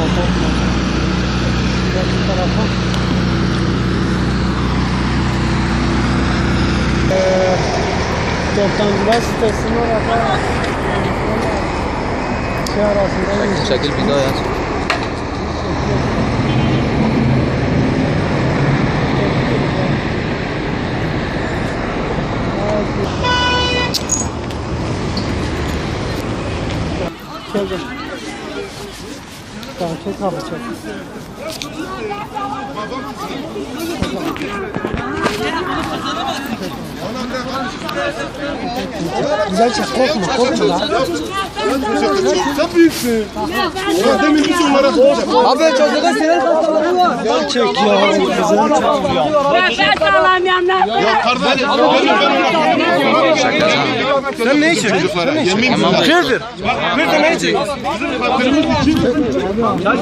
Bu tarafa. Toptancılar sitesinin orada şey arasında Şekil bir daha yaz. Çek. Tamam, çek abi çek. Güzel çek, korkma, korkma lan. Sen büyüksün. Ya demin bir onlara Abi çocuğun senin kafaları var. Ya çek ya, güzel çek ya. Ben sağlamıyorum lan. Ya kardeş, Sen ne içiyorsun? yemin Kırdır. Kırdır ne içiyorsun? için